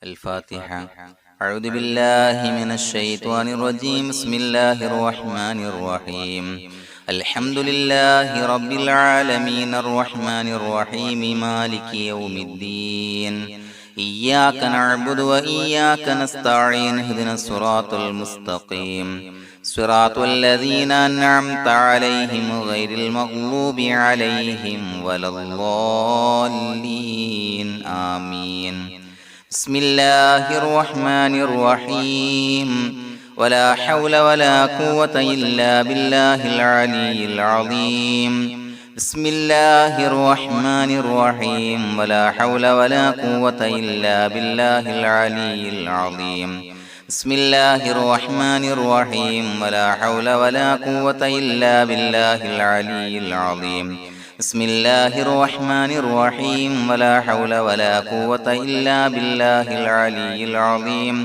الفاتحة. أعوذ بالله من الشيطان الرجيم. بسم الله الرحمن الرحيم. الحمد لله رب العالمين الرحمن الرحيم مالك يوم الدين. إياك نعبد وإياك نستعين. اهدنا الصراط المستقيم صراط الذين أنعمت عليهم غير المغضوب عليهم ولا الضالين. آمين. بسم الله الرحمن الرحيم. ولا حول ولا قوة إلا بالله العلي العظيم. بسم الله الرحمن الرحيم. ولا حول ولا قوة إلا بالله العلي العظيم. بسم الله الرحمن الرحيم. ولا حول ولا قوة إلا بالله العلي العظيم. بسم الله الرحمن الرحيم. ولا حول ولا قوة إلا بالله العلي العظيم.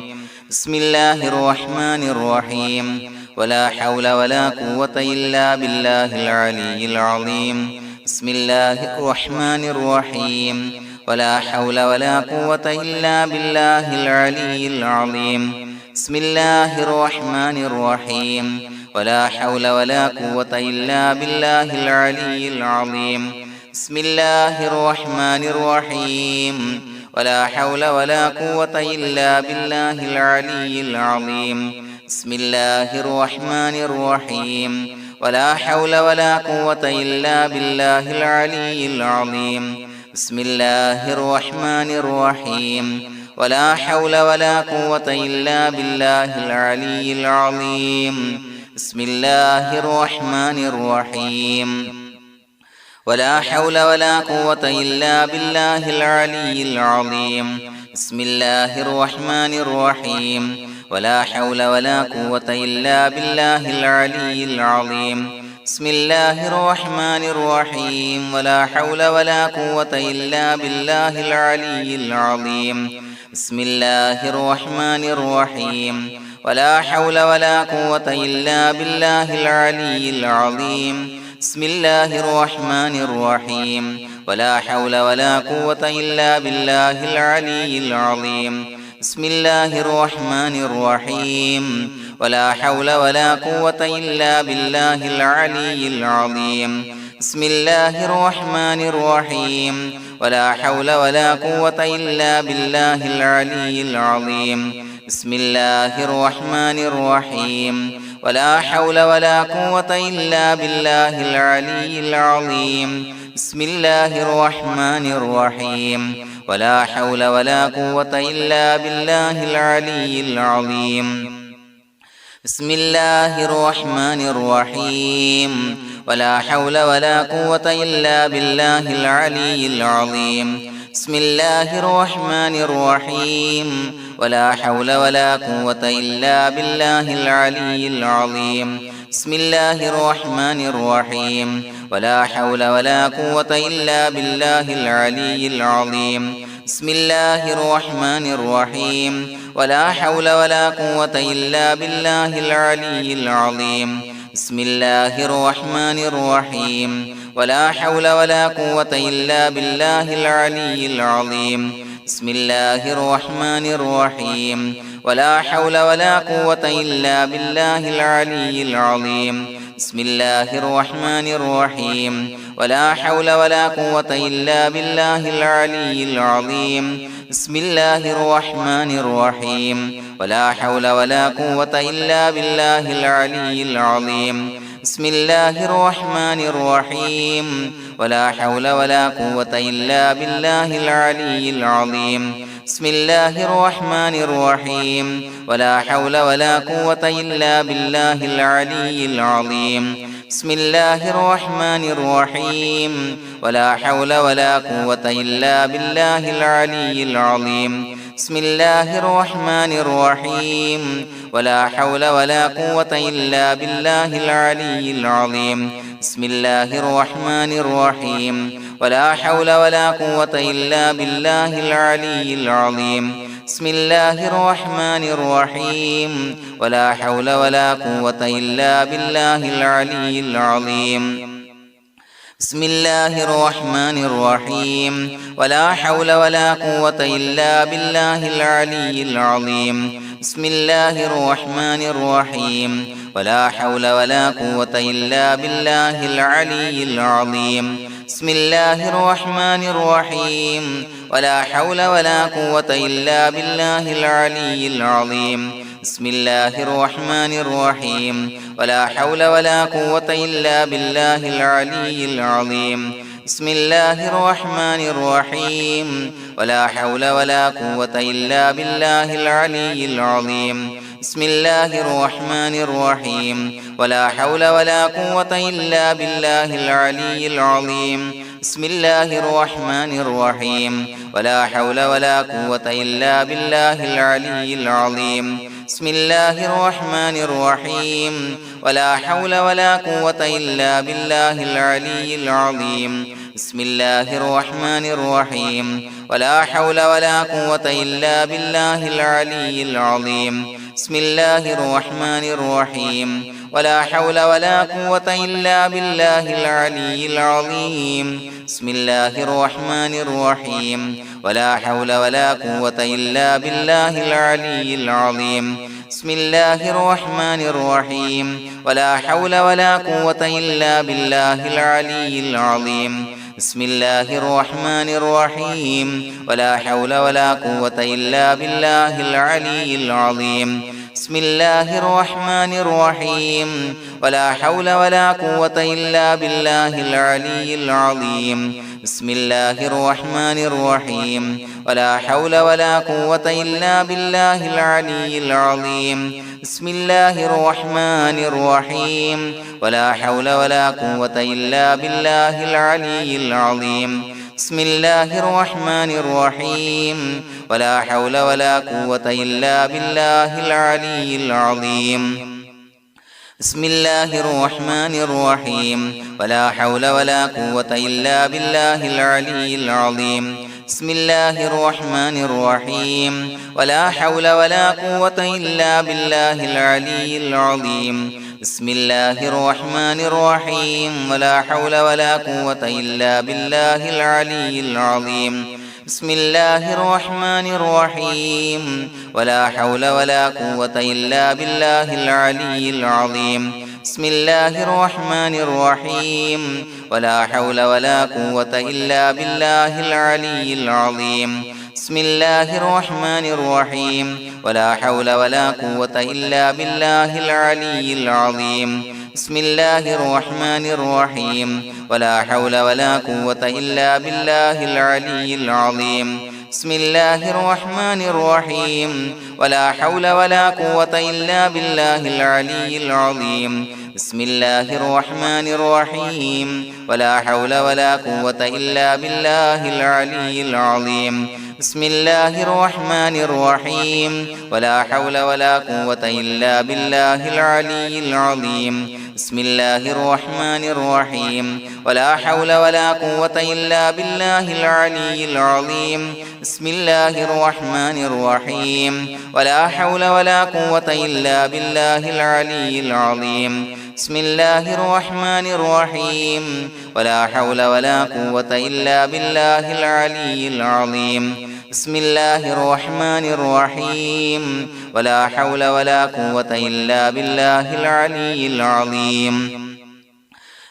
بسم الله الرحمن الرحيم. ولا حول ولا قوة إلا بالله العلي العظيم. بسم الله الرحمن الرحيم. ولا حول ولا قوة إلا بالله العلي العظيم. بسم الله الرحمن الرحيم. ولا حول ولا قوة إلا بالله العلي العظيم. بسم الله الرحمن الرحيم. ولا حول ولا قوة إلا بالله العلي العظيم. بسم الله الرحمن الرحيم. ولا حول ولا قوة إلا بالله العلي العظيم. بسم الله الرحمن الرحيم. ولا حول ولا قوة إلا بالله العلي العظيم. بسم الله الرحمن الرحيم. ولا حول ولا قوة إلا بالله العلي العظيم. بسم الله الرحمن الرحيم. ولا حول ولا قوة إلا بالله العلي العظيم. بسم الله الرحمن الرحيم. ولا حول ولا قوة إلا بالله العلي العظيم. بسم الله الرحمن الرحيم. ولا حول ولا قوة إلا بالله العلي العظيم. بسم الله الرحمن الرحيم. ولا حول ولا قوة إلا بالله العلي العظيم. بسم الله الرحمن الرحيم. ولا حول ولا قوة إلا بالله العلي العظيم. بسم الله الرحمن الرحيم. ولا حول ولا قوة إلا بالله العلي العظيم. بسم الله الرحمن الرحيم. ولا حول ولا قوة إلا بالله العلي العظيم. بسم الله الرحمن الرحيم. ولا حول ولا قوة إلا بالله العلي العظيم. بسم الله الرحمن الرحيم. ولا حول ولا قوة إلا بالله العلي العظيم. بسم الله الرحمن الرحيم. ولا حول ولا قوة إلا بالله العلي العظيم. بسم الله الرحمن الرحيم. ولا حول ولا قوة إلا بالله العلي العظيم. بسم الله الرحمن الرحيم. ولا حول ولا قوة إلا بالله العلي العظيم. بسم الله الرحمن الرحيم. ولا حول ولا قوة إلا بالله العلي العظيم. بسم الله الرحمن الرحيم. ولا حول ولا قوة إلا بالله العلي العظيم. بسم الله الرحمن الرحيم. ولا حول ولا قوة إلا بالله العلي العظيم. بسم الله الرحمن الرحيم. ولا حول ولا قوة إلا بالله العلي العظيم. بسم الله الرحمن الرحيم. ولا حول ولا قوة إلا بالله العلي العظيم. بسم الله الرحمن الرحيم. ولا حول ولا قوة إلا بالله العلي العظيم. بسم الله الرحمن الرحيم. ولا حول ولا قوة إلا بالله العلي العظيم. بسم الله الرحمن الرحيم. ولا حول ولا قوة إلا بالله العلي العظيم. بسم الله الرحمن الرحيم. ولا حول ولا قوة إلا بالله العلي العظيم. بسم الله الرحمن الرحيم. ولا حول ولا قوة إلا بالله العلي العظيم. بسم الله الرحمن الرحيم ولا حول ولا قوة إلا بالله العلي العظيم بسم الله الرحمن الرحيم ولا حول ولا قوة إلا بالله العلي العظيم بسم الله الرحمن الرحيم ولا حول ولا قوة إلا بالله العلي العظيم بسم الله الرحمن الرحيم ولا حول ولا قوة إلا بالله العلي العظيم بسم الله الرحمن الرحيم ولا حول ولا قوة إلا بالله العلي العظيم بسم الله الرحمن الرحيم ولا حول ولا قوة إلا بالله العلي العظيم بسم الله الرحمن الرحيم ولا حول ولا قوة إلا بالله العلي العظيم بسم الله الرحمن الرحيم ولا حول ولا قوة إلا بالله العلي العظيم بسم الله الرحمن الرحيم ولا حول ولا قوة إلا بالله العلي العظيم بسم الله الرحمن الرحيم ولا حول ولا قوة إلا بالله العلي العظيم بسم الله الرحمن الرحيم ولا حول ولا قوة إلا بالله العلي العظيم بسم الله الرحمن الرحيم ولا حول ولا قوة إلا بالله العلي العظيم بسم الله الرحمن الرحيم ولا حول ولا قوة إلا بالله العلي العظيم بسم الله الرحمن الرحيم ولا حول ولا قوة إلا بالله العلي العظيم بسم الله الرحمن الرحيم ولا حول ولا قوة إلا بالله العلي العظيم بسم الله الرحمن الرحيم ولا حول ولا قوة إلا بالله العلي العظيم بسم الله الرحمن الرحيم ولا حول ولا قوة إلا بالله العلي العظيم بسم الله الرحمن الرحيم ولا حول ولا قوة إلا بالله العلي العظيم بسم الله الرحمن الرحيم ولا حول ولا قوة إلا بالله العلي العظيم بسم الله الرحمن الرحيم ولا حول ولا قوة إلا بالله العلي العظيم بسم الله الرحمن الرحيم ولا حول ولا قوة إلا بالله العلي العظيم بسم الله الرحمن الرحيم ولا حول ولا قوة إلا بالله العلي العظيم بسم الله الرحمن الرحيم ولا حول ولا قوة إلا بالله العلي العظيم بسم الله الرحمن الرحيم ولا حول ولا قوة إلا بالله العلي العظيم بسم الله الرحمن الرحيم ولا حول ولا قوة إلا بالله العلي العظيم بسم الله الرحمن الرحيم ولا حول ولا قوة إلا بالله العلي العظيم بسم الله الرحمن الرحيم ولا حول ولا قوة إلا بالله العلي العظيم بسم الله الرحمن الرحيم ولا حول ولا قوة إلا بالله العلي العظيم بسم الله الرحمن الرحيم ولا حول ولا قوة إلا بالله العلي العظيم بسم الله الرحمن الرحيم ولا حول ولا قوة إلا بالله العلي العظيم بسم الله الرحمن الرحيم ولا حول ولا قوة إلا بالله العلي العظيم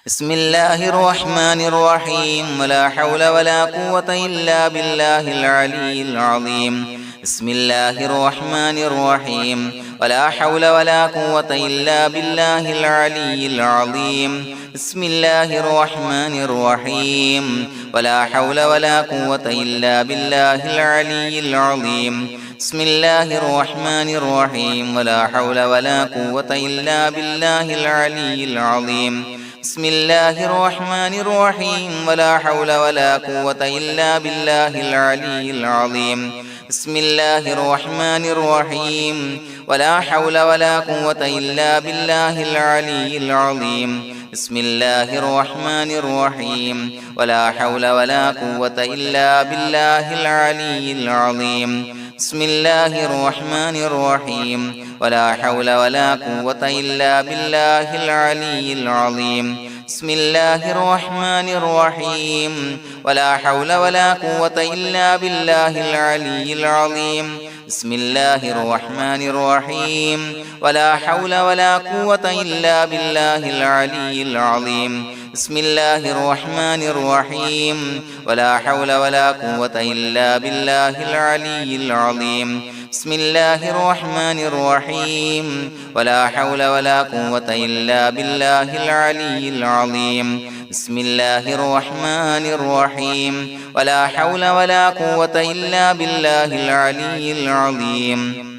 بسم الله الرحمن الرحيم ولا حول ولا قوة إلا بالله العلي العظيم بسم الله الرحمن الرحيم ولا حول ولا قوة إلا بالله العلي العظيم بسم الله الرحمن الرحيم ولا حول ولا قوة إلا بالله العلي العظيم بسم الله الرحمن الرحيم ولا حول ولا قوة إلا بالله العلي العظيم بسم الله الرحمن الرحيم ولا حول ولا قوة إلا بالله العلي العظيم بسم الله الرحمن الرحيم ولا حول ولا قوة إلا بالله العلي العظيم بسم الله الرحمن الرحيم ولا حول ولا قوة إلا بالله العلي العظيم بسم الله الرحمن الرحيم ولا حول ولا قوة إلا بالله العلي العظيم بسم الله الرحمن الرحيم ولا حول ولا قوة إلا بالله العلي العظيم بسم الله الرحمن الرحيم ولا حول ولا قوة إلا بالله العلي العظيم بسم الله الرحمن الرحيم ولا حول ولا قوة إلا بالله العلي العظيم بسم الله الرحمن الرحيم ولا حول ولا قوة إلا بالله العلي العظيم بسم الله الرحمن الرحيم ولا حول ولا قوة إلا بالله العلي العظيم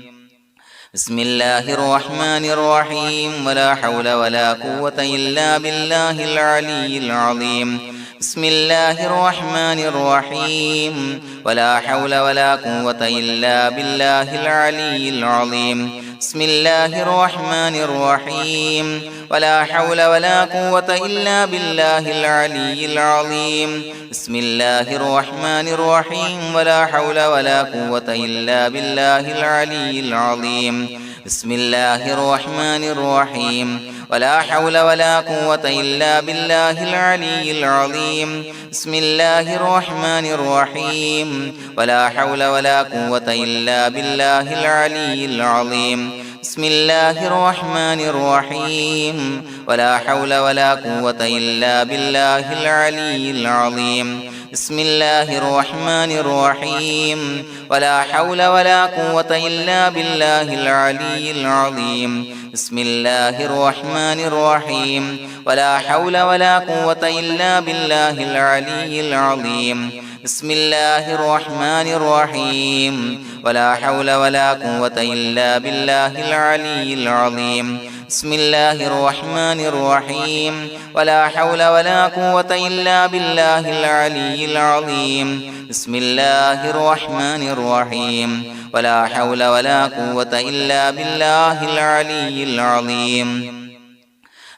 بسم الله الرحمن الرحيم ولا حول ولا قوة إلا بالله العلي العظيم بسم الله الرحمن الرحيم ولا حول ولا قوة إلا بالله العلي العظيم بسم الله الرحمن الرحيم ولا حول ولا قوة إلا بالله العلي العظيم بسم الله الرحمن الرحيم ولا حول ولا قوة إلا بالله العلي العظيم بسم الله الرحمن الرحيم ولا حول ولا قوة إلا بالله العلي العظيم بسم الله الرحمن الرحيم ولا حول ولا قوة إلا بالله العلي العظيم بسم الله الرحمن الرحيم ولا حول ولا قوة إلا بالله العلي العظيم بسم الله الرحمن الرحيم ولا حول ولا قوة إلا بالله العلي العظيم بسم الله الرحمن الرحيم ولا حول ولا قوة إلا بالله العلي العظيم بسم الله الرحمن الرحيم ولا حول ولا قوة إلا بالله العلي العظيم بسم الله الرحمن الرحيم ولا حول ولا قوة إلا بالله العلي العظيم بسم الله الرحمن الرحيم ولا حول ولا قوة إلا بالله العلي العظيم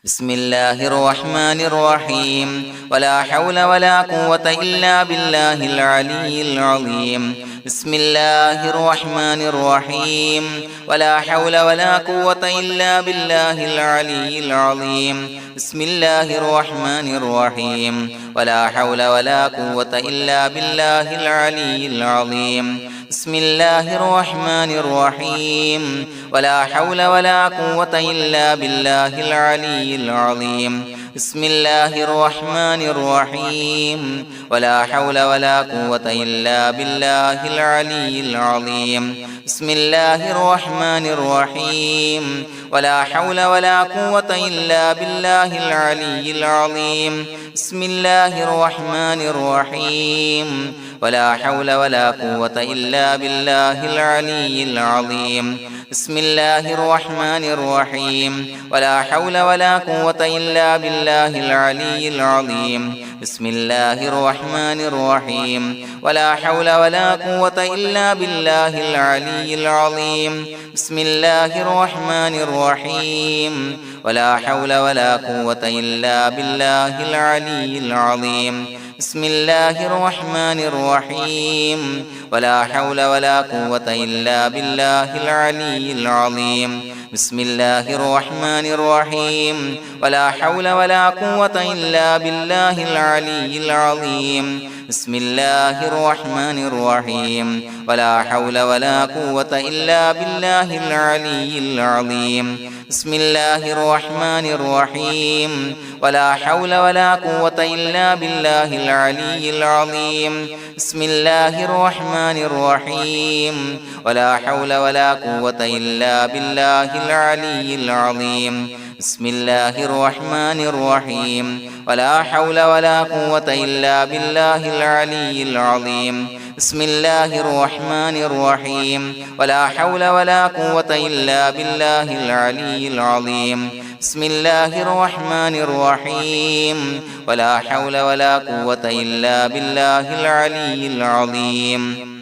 بسم الله الرحمن الرحيم ولا حول ولا قوة إلا بالله العلي العظيم بسم الله الرحمن الرحيم ولا حول ولا قوة إلا بالله العلي العظيم بسم الله الرحمن الرحيم ولا حول ولا قوة إلا بالله العلي العظيم بسم الله الرحمن الرحيم ولا حول ولا قوة إلا بالله العلي العظيم بسم الله الرحمن الرحيم ولا حول ولا قوة إلا بالله العلي العظيم بسم الله الرحمن الرحيم ولا حول ولا قوة إلا بالله العلي العظيم بسم الله الرحمن الرحيم ولا حول ولا قوة إلا بالله العلي العظيم بسم الله الرحمن الرحيم ولا حول ولا قوة إلا بالله العلي العظيم بسم الله الرحمن الرحيم ولا حول ولا قوة إلا بالله العلي العظيم بسم الله الرحمن الرحيم ولا حول ولا قوة إلا بالله العلي العظيم بسم الله الرحمن الرحيم ولا حول ولا قوة إلا بالله العلي العظيم بسم الله الرحمن الرحيم ولا حول ولا قوة إلا بالله العلي العظيم بسم الله الرحمن الرحيم ولا حول ولا قوة إلا بالله العلي العظيم بسم الله الرحمن الرحيم ولا حول ولا قوة إلا بالله العلي العظيم بسم الله الرحمن الرحيم ولا حول ولا قوة إلا بالله العلي العظيم بسم الله الرحمن الرحيم ولا حول ولا قوة إلا بالله العلي العظيم بسم الله الرحمن الرحيم ولا حول ولا قوة إلا بالله العلي العظيم بسم الله الرحمن الرحيم ولا حول ولا قوة إلا بالله العلي العظيم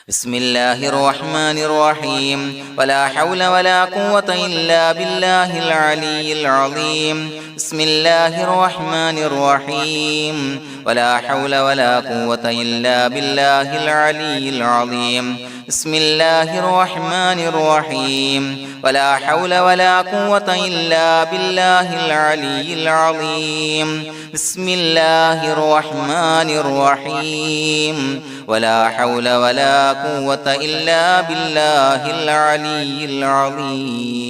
بسم الله الرحمن الرحيم ولا حول ولا قوة إلا بالله العلي العظيم بسم الله الرحمن الرحيم ولا حول ولا قوة إلا بالله العلي العظيم بسم الله الرحمن الرحيم ولا حول ولا قوة إلا بالله العلي العظيم بسم الله الرحمن الرحيم ولا حول ولا قوة إلا بالله العلي العظيم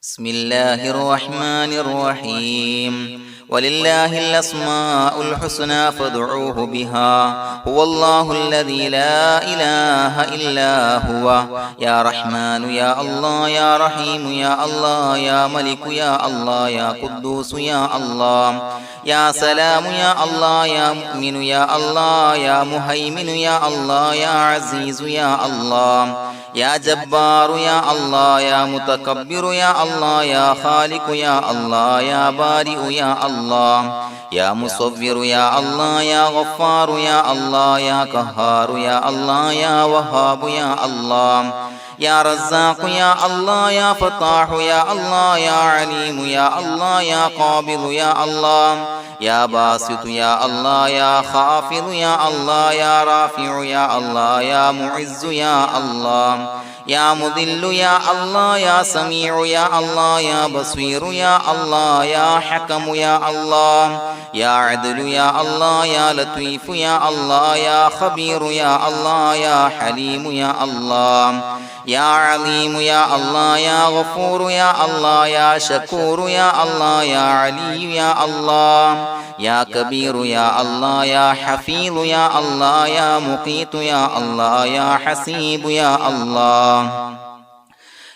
بسم الله الرحمن الرحيم ولله الأسماء الحسنى فادعوه بها هو الله الذي لا إله إلا هو يا رحمن يا الله يا رحيم يا الله يا ملك يا الله يا قدوس يا الله يا سلام يا الله يا مؤمن يا الله يا مهيمن يا الله يا عزيز يا الله يا جبار يا الله يا متكبر يا الله يا خالق يا الله يا بارئ يا الله يا مصور يا الله يا غفار يا الله يا قهار يا الله يا وهاب يا الله يا رزاق يا الله يا فتاح يا الله يا عليم يا الله يا قابض يا الله يا باسط يا الله يا خافض يا الله يا رافع يا الله يا معز يا الله يا مذل يا الله يا سميع يا الله يا بصير يا الله يا حكم يا الله يا عدل يا الله يا لطيف يا الله يا خبير يا الله يا حليم يا الله يا عليم يا الله يا غفور يا الله يا شكور يا الله يا علي يا الله يا كبير يا الله يا حفيظ يا الله يا مقيت يا الله يا حسيب يا الله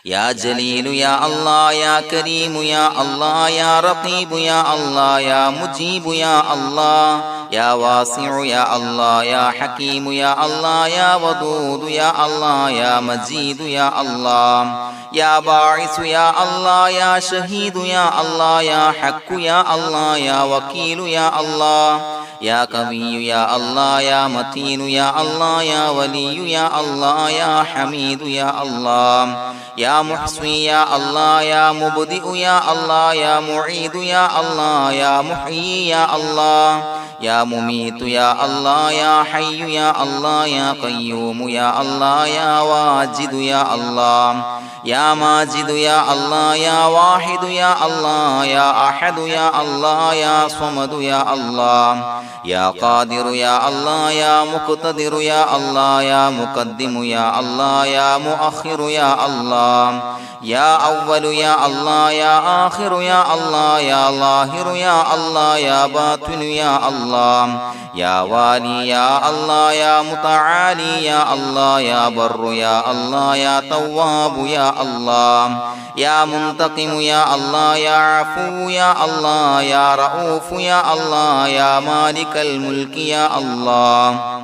يا جليل يا الله يا كريم يا الله يا رقيب يا الله يا مجيب يا الله يا واسع يا الله يا حكيم يا الله يا ودود يا الله يا مجيد يا الله يا باعث يا الله يا شهيد يا الله يا حق يا الله يا وكيل يا الله يا قوي يا الله يا متين يا الله يا ولي يا الله يا حميد يا الله يا محصي يا الله يا مبدئ يا الله يا معيد يا الله يا محيي يا الله يا مميت يا الله يا حي يا الله يا قيوم يا الله يا واجد يا الله يا ماجد يا الله يا واحد يا الله يا أحد يا الله يا صمد يا الله يا قادر يا الله يا مقتدر يا الله يا مقدم يا الله يا مؤخر يا الله يا أول يا الله يا آخر يا الله يا ظاهر يا الله يا باطن يا الله يا والي يا الله يا متعالي يا الله يا بر يا الله يا تواب يا الله يا منتقم يا الله يا عفو يا الله يا رؤوف يا الله يا مالك الملك يا الله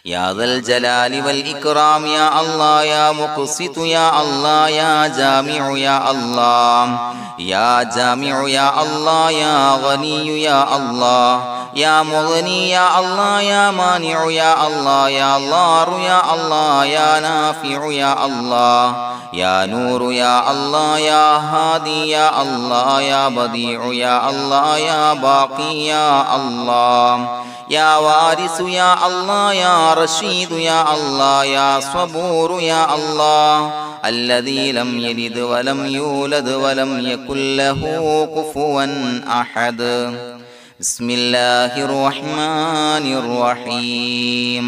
يا ذا الجلال والإكرام يا الله يا مقسط يا الله يا جامع يا الله يا جامع يا الله يا غني يا الله يا مغني يا الله يا مانع يا الله يا ضار يا الله يا نافع يا الله يا نور يا الله يا هادي يا الله يا بديع يا الله يا باقي يا الله يا وارث يا الله يا رشيد يا الله يا صبور يا الله الذي لم يلد ولم يولد ولم يكن له كفوا أحد بسم الله الرحمن الرحيم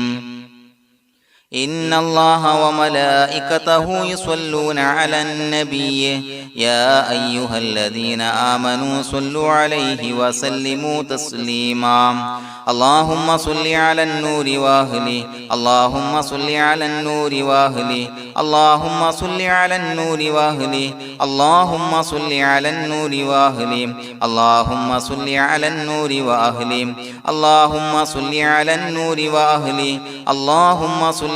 إن الله وملائكته يصلون على النبي يا أيها الذين آمنوا صلوا عليه وسلموا تسليما اللهم صل على النور وأهله اللهم صل على النور وأهله اللهم صل على النور وأهله اللهم صل على النور وأهله اللهم صل على النور وأهله اللهم صل على النور وأهله اللهم صل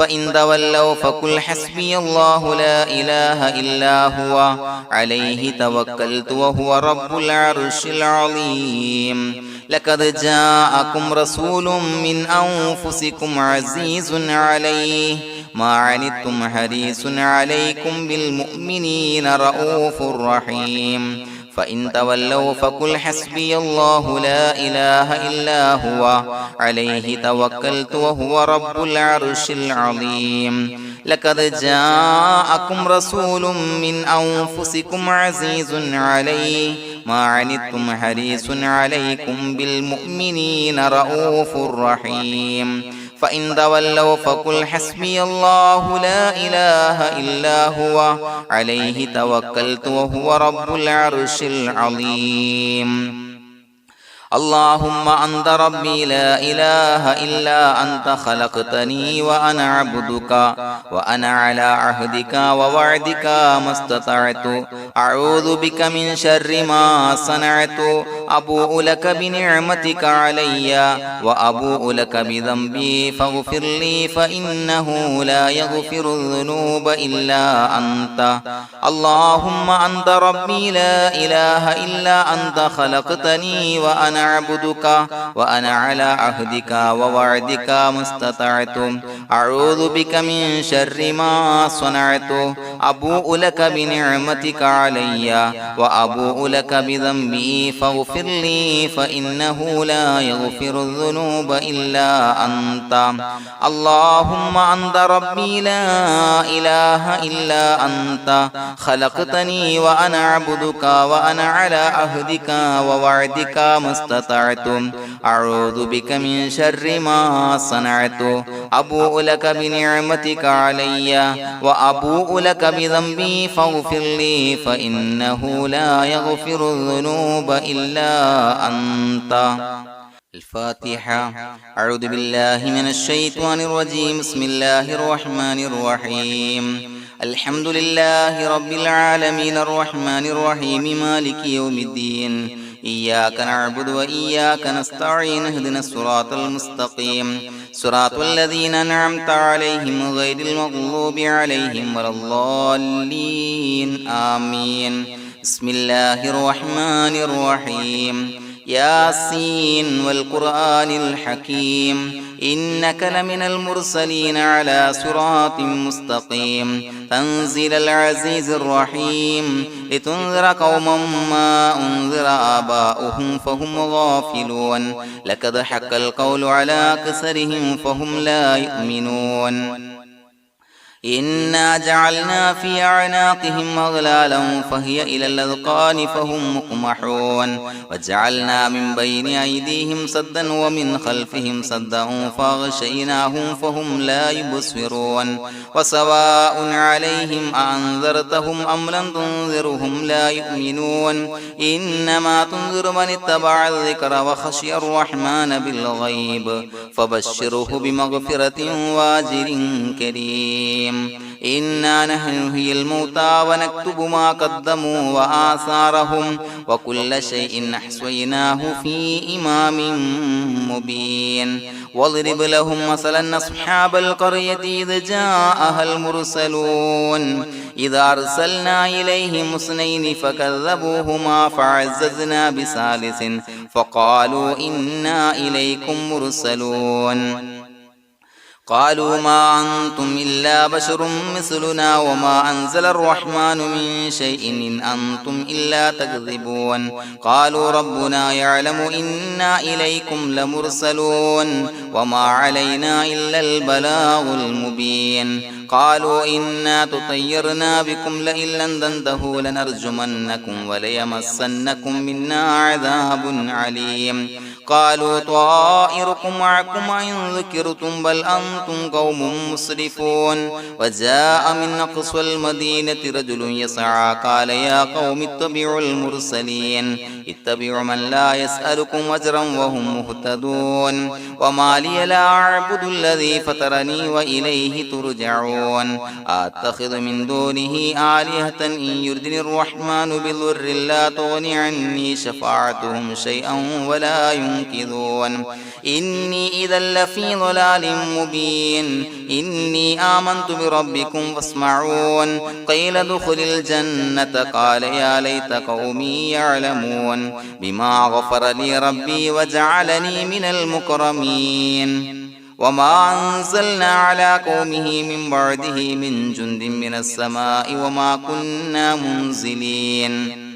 فإن تولوا فقل حسبي الله لا إله إلا هو عليه توكلت وهو رب العرش العظيم لقد جاءكم رسول من أنفسكم عزيز عليه ما عنتم حريص عليكم بالمؤمنين رؤوف رحيم فإن تولوا فقل حسبي الله لا إله إلا هو عليه توكلت وهو رب العرش العظيم لقد جاءكم رسول من أنفسكم عزيز عليه ما عنتم حريص عليكم بالمؤمنين رؤوف رحيم فإن تولوا فقل حسبي الله لا إله إلا هو عليه توكلت وهو رب العرش العظيم اللهم أنت ربي لا إله إلا أنت خلقتني وأنا عبدك وأنا على عهدك ووعدك ما استطعت أعوذ بك من شر ما صنعت أبوء لك بنعمتك علي وأبوء لك بذنبي فاغفر لي فإنه لا يغفر الذنوب إلا أنت اللهم أنت ربي لا إله إلا أنت خلقتني وأنا عبدك وأنا على عهدك ووعدك ما استطعت أعوذ بك من شر ما صنعت أبوء لك بنعمتك علي وأبوء لك بذنبي فاغفر لي فإنه لا يغفر الذنوب إلا أنت اللهم أنت ربي لا إله إلا أنت خلقتني وأنا عبدك وأنا على عهدك ووعدك ما استطعت أعوذ بك من شر ما صنعت أبوء لك بنعمتك علي وأبوء لك بذنبي فاغفر لي فإنه لا يغفر الذنوب إلا أنت الفاتحة أعوذ بالله من الشيطان الرجيم بسم الله الرحمن الرحيم الحمد لله رب العالمين الرحمن الرحيم مالك يوم الدين إياك نعبد وإياك نستعين اهدنا الصراط المستقيم صراط الذين أنعمت عليهم غير المغضوب عليهم ولا الضالين آمين بسم الله الرحمن الرحيم ياسين والقرآن الحكيم إنك لمن المرسلين على صراط مستقيم تنزيل العزيز الرحيم لتنذر قوما ما أنذر آباؤهم فهم غافلون لقد حق القول على أكثرهم فهم لا يؤمنون إنا جعلنا في أعناقهم أغلالا فهي إلى الأذقان فهم مقمحون وجعلنا من بين أيديهم سدا ومن خلفهم سدا فأغشيناهم فهم لا يبصرون وسواء عليهم أأنذرتهم أم لم تنذرهم لا يؤمنون إنما تنذر من اتبع الذكر وخشي الرحمن بالغيب فبشره بمغفرة وأجر كريم إنا نحن نحيي الموتى ونكتب ما قدموا وآثارهم وكل شيء أحصيناه في إمام مبين واضرب لهم مثلا أصحاب القرية إذ جاءها المرسلون إذا أرسلنا إليهم اثنين فكذبوهما فعززنا بثالث فقالوا إنا إليكم مرسلون قالوا ما أنتم إلا بشر مثلنا وما أنزل الرحمن من شيء إن أنتم إلا تكذبون قالوا ربنا يعلم إنا إليكم لمرسلون وما علينا إلا البلاغ المبين قالوا إنا تطيرنا بكم لئن لم تنتهوا لنرجمنكم وليمسنكم منا عذاب عليم قالوا طائركم معكم إن ذكرتم بل أنتم قوم مسرفون وجاء من أقصى المدينة رجل يسعى قال يا قوم اتبعوا المرسلين اتبعوا من لا يسألكم أجرا وهم مهتدون وما لي لا أعبد الذي فطرني وإليه ترجعون أتخذ من دونه آلهة إن يردني الرحمن بضر لا تغني عني شفاعتهم شيئا ولا ينصرون ينكثون إني إذا لفي ضلال مبين إني آمنت بربكم فاسمعون قيل ادخل الجنة قال يا ليت قومي يعلمون بما غفر لي ربي وجعلني من المكرمين وما أنزلنا على قومه من بعده من جند من السماء وما كنا منزلين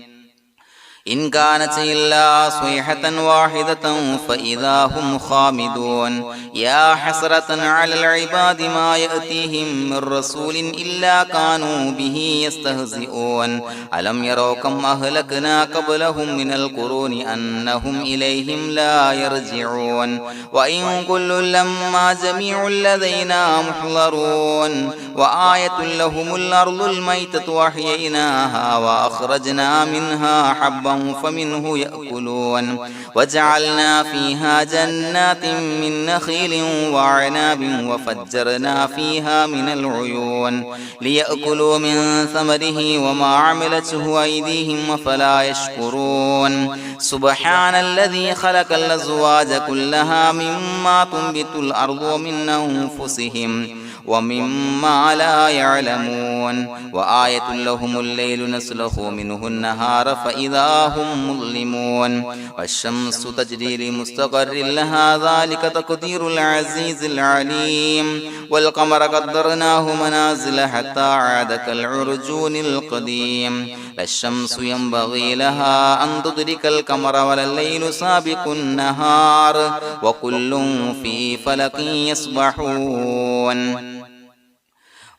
إن كانت إلا صيحة واحدة فإذا هم خامدون يا حسرة على العباد ما يأتيهم من رسول إلا كانوا به يستهزئون ألم يروا كم أهلكنا قبلهم من القرون أنهم إليهم لا يرجعون وإن كل لما جميع لدينا محضرون وآية لهم الأرض الميتة وأحييناها وأخرجنا منها حبا فمنه يأكلون وجعلنا فيها جنات من نخيل وعناب وفجرنا فيها من العيون ليأكلوا من ثمره وما عملته أيديهم فلا يشكرون سبحان الذي خلق الأزواج كلها مما تنبت الأرض ومن أنفسهم ومما لا يعلمون وآية لهم الليل نسلخ منه النهار فإذا هم مظلمون والشمس تجري لمستقر لها ذلك تقدير العزيز العليم والقمر قدرناه منازل حتى عاد كالعرجون القديم لا الشمس ينبغي لها أن تدرك القمر ولا الليل سابق النهار وكل في فلك يسبحون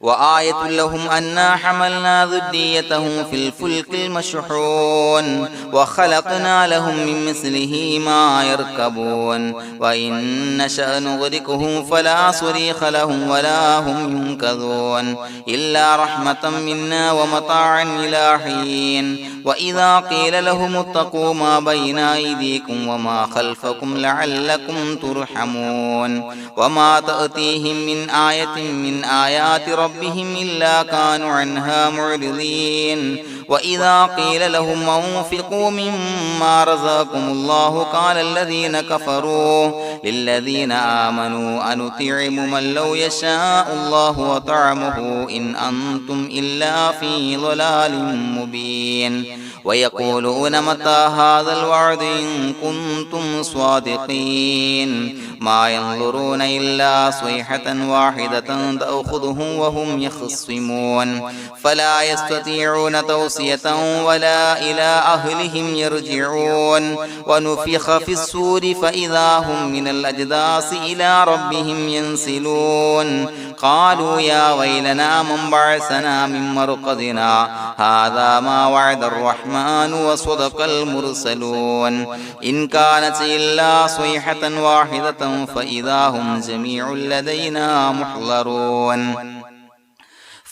وآية لهم أنا حملنا ذريتهم في الفلك المشحون وخلقنا لهم من مثله ما يركبون وإن نشأ نغرقهم فلا صريخ لهم ولا هم ينقذون إلا رحمة منا ومتاعا إلى حين وإذا قيل لهم اتقوا ما بين أيديكم وما خلفكم لعلكم ترحمون وما تأتيهم من آية من آيات ربهم إلا كانوا عنها معرضين وإذا قيل لهم أنفقوا مما رزقكم الله قال الذين كفروا للذين آمنوا أنطعم من لو يشاء الله وطعمه إن أنتم إلا في ضلال مبين ويقولون متى هذا الوعد إن كنتم صادقين ما ينظرون إلا صيحة واحدة تأخذهم وهم يخصمون فلا يستطيعون توصية ولا إلى أهلهم يرجعون ونفخ في الصور فإذا هم من الأجداث إلى ربهم ينسلون قالوا يا ويلنا من بعثنا من مرقدنا هذا ما وعد الرحمن وصدق المرسلون إن كانت إلا صيحة واحدة فإذا هم جميع لدينا محضرون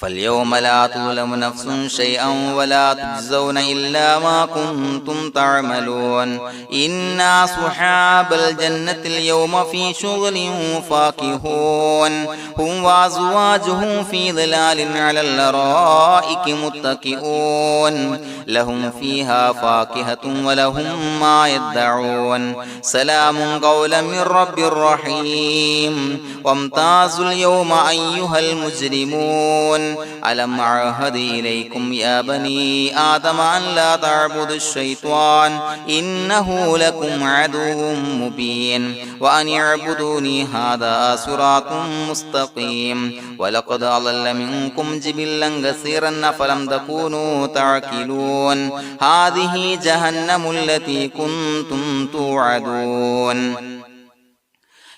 فاليوم لا تظلم نفس شيئا ولا تجزون إلا ما كنتم تعملون إنا أصحاب الجنة اليوم في شغل فاكهون هم وأزواجهم في ظلال على الأرائك متكئون لهم فيها فاكهة ولهم ما يدعون سلام قولا من رب رحيم وامتازوا اليوم أيها المجرمون ألم أعهد إليكم يا بني آدم أن لا تعبدوا الشيطان إنه لكم عدو مبين وأن اعبدوني هذا صراط مستقيم ولقد أضل منكم جبلا كثيرا فلم تكونوا تعقلون هذه جهنم التي كنتم توعدون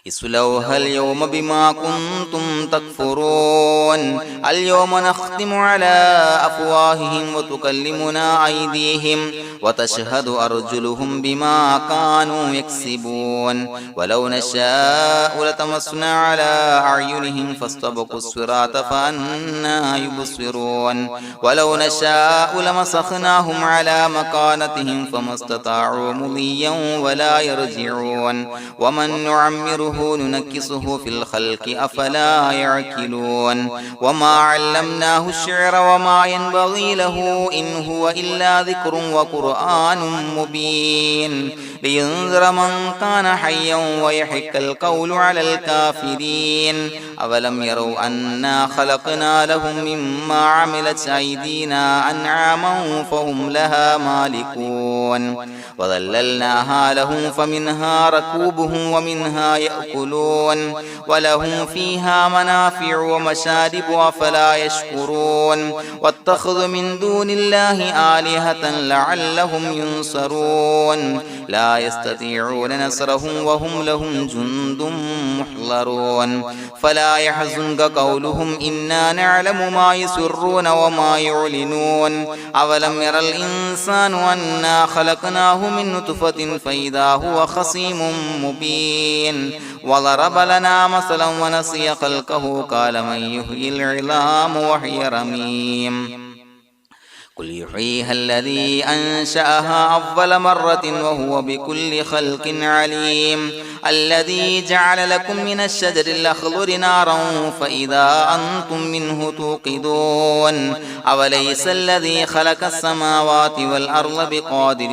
اصلوها اليوم بما كنتم تكفرون اليوم نختم على أفواههم وتكلمنا أيديهم وتشهد أرجلهم بما كانوا يكسبون ولو نشاء لتمسنا على أعينهم فاستبقوا الصراط فأنى يبصرون ولو نشاء لمسخناهم على مكانتهم فما استطاعوا مضيا ولا يرجعون ومن نعمره نعمره ننكسه في الخلق أفلا يعقلون وما علمناه الشعر وما ينبغي له إن هو إلا ذكر وقرآن مبين لينذر من كان حيا ويحق القول على الكافرين أولم يروا أنا خلقنا لهم مما عملت أيدينا أنعاما فهم لها مالكون وظللناها لهم فمنها ركوبهم ومنها يأكلون ولهم فيها منافع ومشارب أفلا يشكرون واتخذوا من دون الله آلهة لعلهم ينصرون لا يستطيعون نصرهم وهم لهم جند محضرون فلا يحزنك قولهم إنا نعلم ما يسرون وما يعلنون أولم ير الإنسان أنا خلقناه من نطفة فإذا هو خصيم مبين وضرب لنا مثلا ونسي خلقه قال من يحيي العظام وهي رميم قل يحييها الذي أنشأها أول مرة وهو بكل خلق عليم الذي جعل لكم من الشجر الأخضر نارا فإذا أنتم منه توقدون أوليس الذي خلق السماوات والأرض بقادر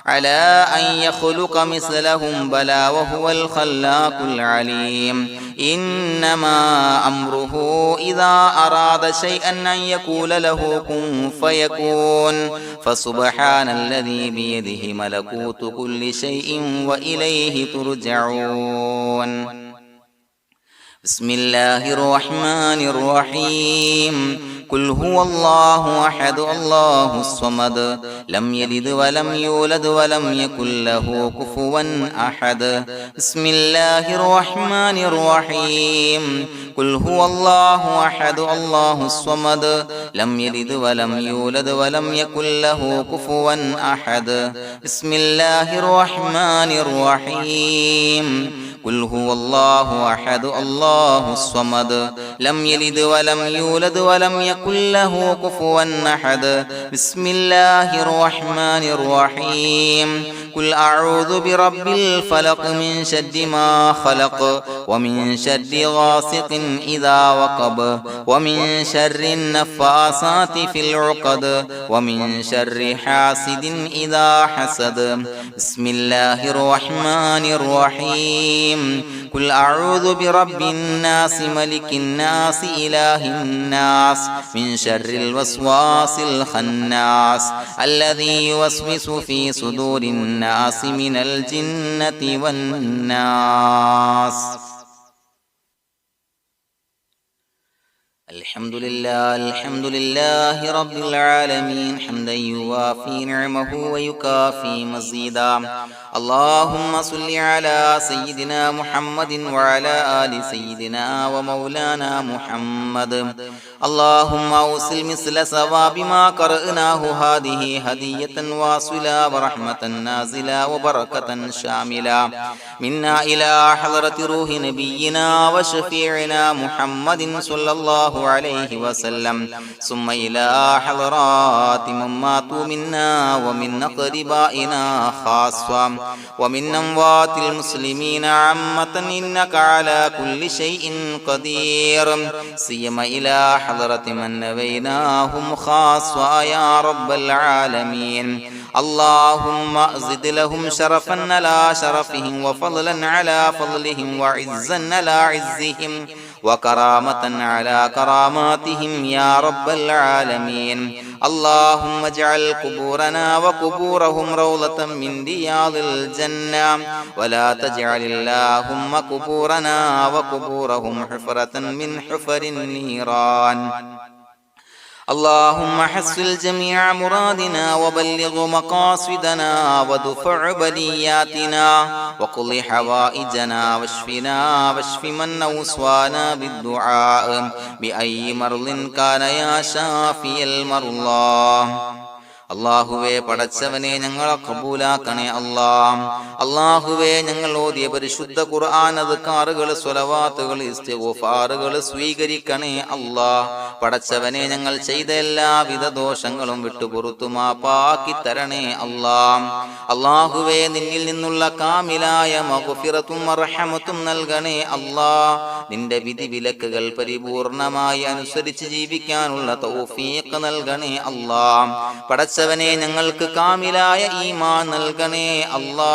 على أن يخلق مثلهم بلى وهو الخلاق العليم إنما أمره إذا أراد شيئا أن يقول له كن فيكون فسبحان الذي بيده ملكوت كل شيء وإليه ترجعون بسم الله الرحمن الرحيم قل هو الله أحد الله الصمد لم يلد ولم يولد ولم يكن له كفوا أحد بسم الله الرحمن الرحيم قل هو الله أحد الله الصمد لم يلد ولم يولد ولم يكن له كفوا أحد بسم الله الرحمن الرحيم قل هو الله أحد الله الصمد لم يلد ولم يولد ولم يكن له كفوا أحد بسم الله الرحمن الرحيم قل أعوذ برب الفلق من شر ما خلق ومن شر غاسق إذا وقب ومن شر النفاثات في العقد ومن شر حاسد إذا حسد بسم الله الرحمن الرحيم قل أعوذ برب الناس ملك الناس إله الناس من شر الوسواس الخناس الذي يوسوس في صدور الناس من الجنة والناس الحمد لله رب العالمين حمدا يوافي نعمه ويكافي مزيدا اللهم صل على سيدنا محمد وعلى آل سيدنا ومولانا محمد اللهم أوصل مثل ثواب ما قرأناه هذه هدية واصلة ورحمة نازلة وبركة شاملة منا إلى حضرة روح نبينا وشفيعنا محمد صلى الله عليه وسلم ثم إلى حضرات من ماتوا منا ومن أقربائنا خاصة ومن أموات المسلمين عامة إنك على كل شيء قدير سيما إلى حضرة من نبيناهم خاصة يا رب العالمين اللهم زد لهم شرفا على شرفهم وفضلا على فضلهم وعزا على عزهم وكرامة على كراماتهم يا رب العالمين اللهم اجعل قبورنا وقبورهم روضة من رياض الجنة ولا تجعل اللهم قبورنا وقبورهم حفرة من حفر النيران اللهم حصل جميع مرادنا وبلغ مقاصدنا ودفع بلياتنا وقض حوائجنا واشفنا واشف من أوصانا بالدعاء بأي مرض كان يا شافي المرضى അല്ലാഹുവേ പടച്ചവനെ ഞങ്ങളെ ഖബൂലാക്കണേ അല്ലാ. അല്ലാഹുവേ ഞങ്ങൾ ഓതിയ പരിശുദ്ധ ഖുർആൻ അദ്കാറുകൾ സ്വലവാത്തുകൾ ഇസ്തിഗ്ഫാറുകൾ സ്വീകരിക്കണേ അല്ലാ. പടച്ചവനെ ഞങ്ങൾ ചെയ്ത എല്ലാവിധ ദോഷങ്ങളും വിട്ടുപുറത്തു മാപ്പാക്കി തരണേ അല്ലാ. അല്ലാഹുവേ നിന്നിൽ നിന്നുള്ള കാമിലായ മഗ്ഫിറത്തും റഹ്മത്തും നൽകണേ അല്ലാ. നിന്റെ വിധി വിലക്കുകൾ പരിപൂർണമായി അനുസരിച്ച് ജീവിക്കാനുള്ള തൗഫീഖ് നൽകണേ അല്ലാ. പടച്ചവനെ ഞങ്ങൾക്ക് കാമിലായ ഈമാൻ നൽകണേ അല്ലാ.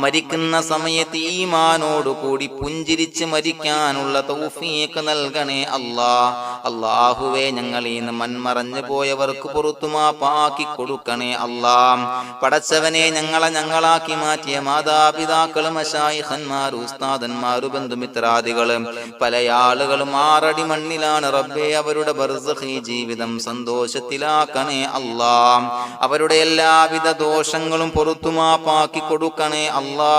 മരിക്കുന്ന സമയത്ത് ഈമാനോട് കൂടി പുഞ്ചിരിച്ച് മരിക്കാനുള്ള തൗഫീഖ് നൽകണേ അല്ലാ. അല്ലാഹുവേ ഞങ്ങളിൽ നിന്ന് മൺമറഞ്ഞു പോയവർക്ക് പുറത്തു മാപ്പാക്കി കൊടുക്കണേ അല്ലാ. പടച്ചവനെ ഞങ്ങളാക്കി മാറ്റിയ മാതാപിതാക്കളും മശായിഖന്മാരും ഉസ്താദന്മാരും ബന്ധുമിത്രാദികളും പല ആളുകളും 6 അടി മണ്ണിലാണ് റബ്ബേ. അവരുടെ ബർസഖി ജീവിതം സന്തോഷത്തിലാക്കണേ അല്ലാ. അവരുടെ എല്ലാവിധ ദോഷങ്ങളും പുറത്തു മാപ്പാക്കി കൊടുക്കണേ അല്ലാ.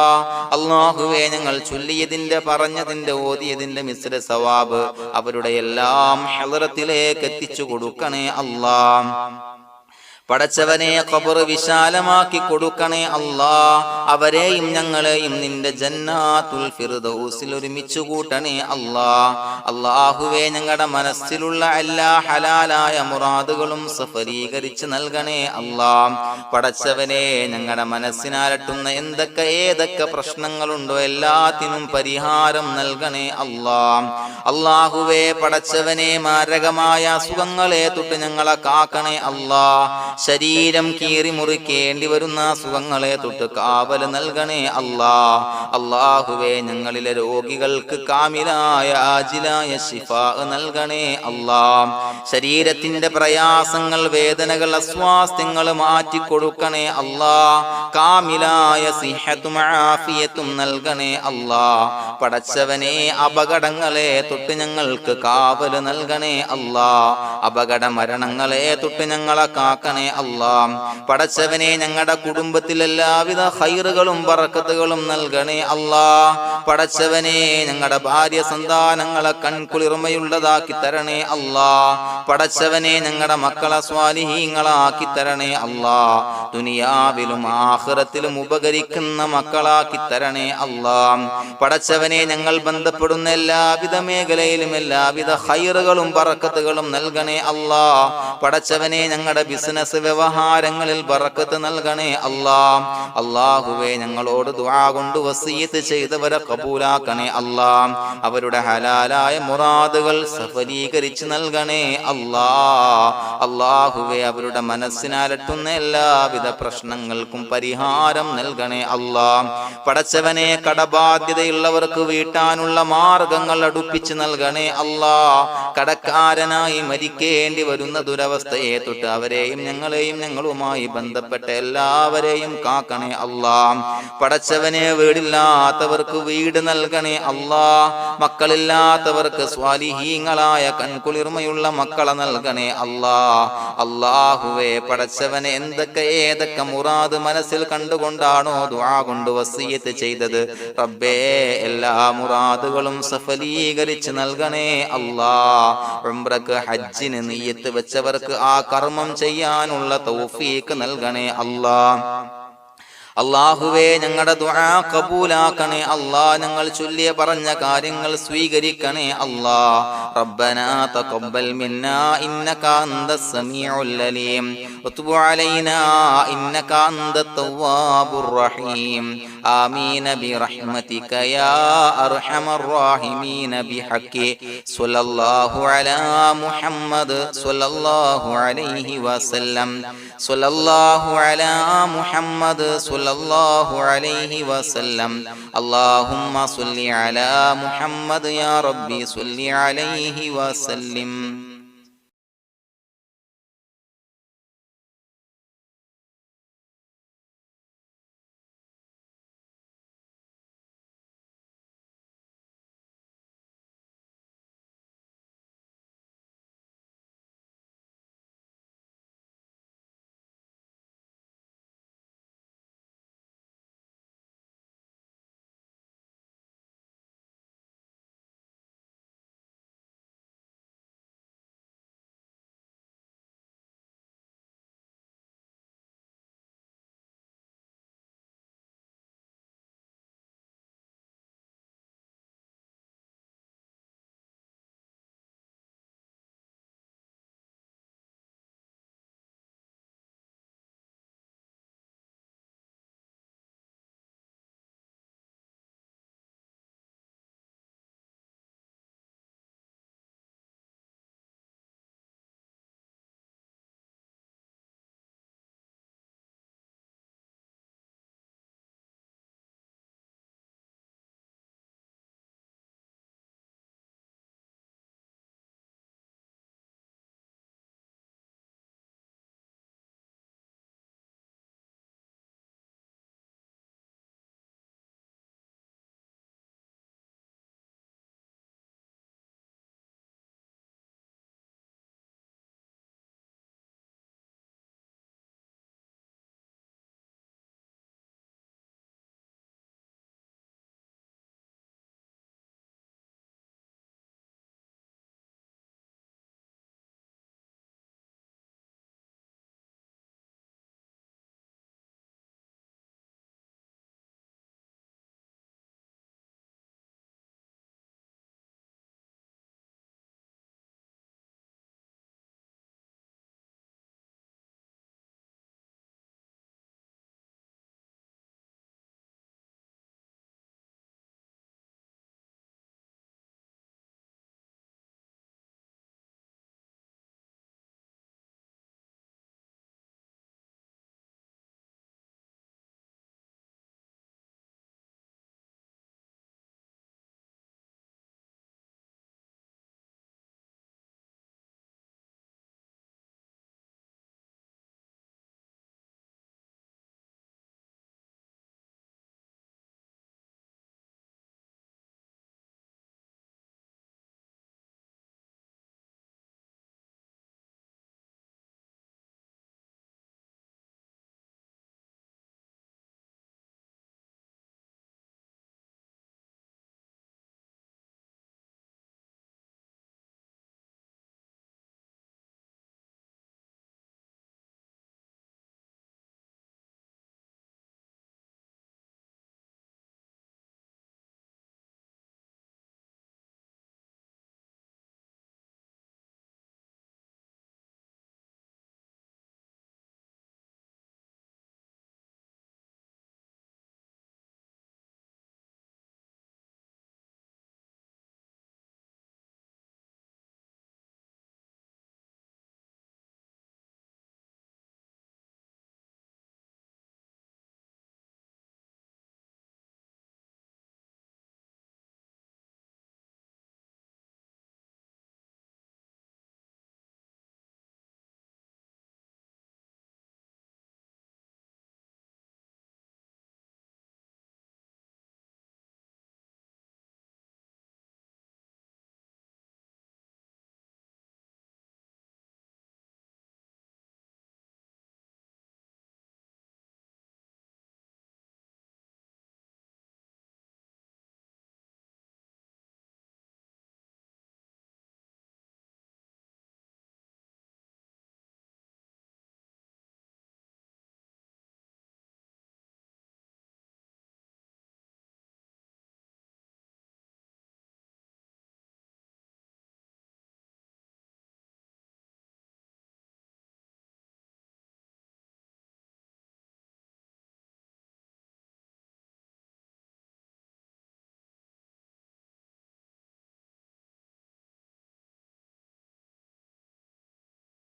അല്ലാഹുവേ ഞങ്ങൾ ചൊല്ലിയതിന്റെ പറഞ്ഞതിന്റെ ഓതിയതിന്റെ മിശ്ര സവാബ് അവരുടെ എല്ലാം ഹളറത്തിലേക്ക് എത്തിച്ചു കൊടുക്കണേ അല്ലാ. പടച്ചവനെ ഖബർ വിശാലമാക്കി കൊടുക്കണേ അല്ലാ. അവരെയും ഞങ്ങളെയും നിന്റെ ജന്നാത്തുൽ ഫിർദൗസിൽ ഒരുമിച്ച് കൂട്ടണേ അല്ലാ. അല്ലാഹുവേ ഞങ്ങളുടെ മനസ്സിലുള്ള എല്ലാ ഹലാലായ മുറാദുകളും സഫലീകരിച്ച് നൽകണേ അല്ലാ. പടച്ചവനെ ഞങ്ങളുടെ മനസ്സിനാലട്ടുന്ന ഏതൊക്കെ പ്രശ്നങ്ങളുണ്ടോ എല്ലാത്തിനും പരിഹാരം നൽകണേ അല്ലാ. അല്ലാഹുവേ പടച്ചവനെ മാരകമായ അസുഖങ്ങളെ തൊട്ട് ഞങ്ങളെ കാക്കണേ അല്ലാ. ശരീരം കീറി മുറിക്കേണ്ടി വരുന്ന അസുഖങ്ങളെ തൊട്ട് കാവൽ നൽകണേ അല്ലാ. അല്ലാഹുവേ ഞങ്ങളിലെ രോഗികൾക്ക് കാമിലായ ആജിലായ ശിഫാ നൽകണേ അല്ലാ. ശരീരത്തിന്റെ പ്രയാസങ്ങൾ വേദനകൾ അസ്വാസ്ഥ്യങ്ങൾ മാറ്റിക്കൊടുക്കണേ അല്ലാ. കാമിലായ സിഹത്തും ആഫിയത്തും നൽകണേ അല്ലാ. പടച്ചവനെ അപകടങ്ങളെ തൊട്ട് ഞങ്ങൾക്ക് കാവൽ നൽകണേ അല്ലാ. അപകട മരണങ്ങളെ തൊട്ട് ഞങ്ങളെ കാക്കണേ അല്ലാ. പടച്ചവനെ ഞങ്ങളുടെ കുടുംബത്തിൽ എല്ലാവിധ ഖൈറുകളും ബറക്കത്തുകളും നൽകണേ അല്ലാ. പടച്ചവനെ ഞങ്ങളുടെ ഭാര്യ സന്താനങ്ങളെ കൺകുളിർമയുള്ളതാക്കി തരണേ അല്ലാ. പടച്ചവനെ ഞങ്ങളുടെ മക്കളെ സ്വാലിഹീങ്ങളാക്കി തരണേ അല്ലാ. ദുനിയാവിലും ആഖിറത്തിലും ഉപകരിക്കുന്ന മക്കളാക്കി തരണേ അല്ലാ. പടച്ചവനെ ഞങ്ങൾ ബന്ധപ്പെടുന്ന എല്ലാവിധ മേഖലയിലും എല്ലാവിധ ഖൈറുകളും ബറക്കത്തുകളും നൽകണേ അല്ലാ. പടച്ചവനെ ഞങ്ങളുടെ ബിസിനസ് വ്യവഹാരങ്ങളിൽ ബറക്കത്ത് നൽകണേ അല്ലാ. അല്ലാഹുവേ ഞങ്ങളോട് ദുആ കൊണ്ട് വസിയത്ത് ചെയ്തവരെ ഖബൂലാക്കണേ അല്ലാ. അവരുടെ ഹലാലായ മുറാദുകൾ സഫലീകരിച്ച് നൽകണേ അല്ലാ. അല്ലാഹുവേ അവരുടെ മനസ്സിനാലട്ടുന്ന എല്ലാവിധ പ്രശ്നങ്ങൾക്കും പരിഹാരം നൽകണേ അല്ലാ. പടച്ചവനെ കടബാധ്യതയുള്ളവർക്ക് വീട്ടാനുള്ള മാർഗങ്ങൾ അടുപ്പിച്ച് നൽകണേ അല്ലാ. കടക്കാരനായി മരിക്കേണ്ടി വരുന്ന ദുരവസ്ഥയെ തൊട്ട് അവരെയും ഞങ്ങളെയും ഞങ്ങളുമായി ബന്ധപ്പെട്ട എല്ലാവരെയും കാക്കണേ അല്ലാ. പടച്ചവനെ വീടില്ലാത്തവർക്ക് വീട് നൽകണേ അല്ലാ. മക്കളില്ലാത്തവർക്ക് സ്വാലിഹീങ്ങളായ കൺകുളിർമയുള്ള മക്കളെ നൽകണേ അല്ലാ. അല്ലാഹുവേ പടച്ചവനെ ഏതൊക്കെ മുറാദ് മനസ്സിൽ കണ്ടുകൊണ്ടാണോ ദുആ കൊണ്ട് വസിയത്ത് ചെയ്തത് റബ്ബേ എല്ലാ മുറാദുകളും സഫലീകരിച്ച് നൽകണേ അല്ലാ. ഉംറക്ക് ഹജ്ജിന് നിയ്യത്ത് വെച്ചവർക്ക് ആ കർമ്മം ചെയ്യാനുള്ള തൗഫീഖ് നൽകണേ അല്ലാ. അല്ലാഹുവേ ഞങ്ങളുടെ ദുആ ഖബൂലാക്കണേ അല്ലാ. ഞങ്ങൾ ചൊല്ലിയ പറഞ്ഞ കാര്യങ്ങൾ സ്വീകരിക്കണേ അല്ലാ. റബ്ബനാ തഖബ്ബൽ മിന്നാ ഇന്നക അന്തസ് സമീഉൽ അലീം വതുബ് അലൈനാ ഇന്നക അന്തത് തവ്വാബുർ റഹീം. ആമീൻ ബിറഹ്മതിക യാ അർഹമർ റഹീമീൻ ബിഹഖി സ്വല്ലല്ലാഹു അലാ മുഹമ്മദ് സ്വല്ലല്ലാഹു അലൈഹി വസല്ലം. സ്വല്ലല്ലാഹു അലാ മുഹമ്മദ് സ്വല്ലല്ലാഹു അലൈഹി വസല്ലം. അല്ലാഹുമ്മ സ്വല്ലി അലാ മുഹമ്മദ് യാ റബ്ബി സ്വല്ലി അലൈഹി വസല്ലം.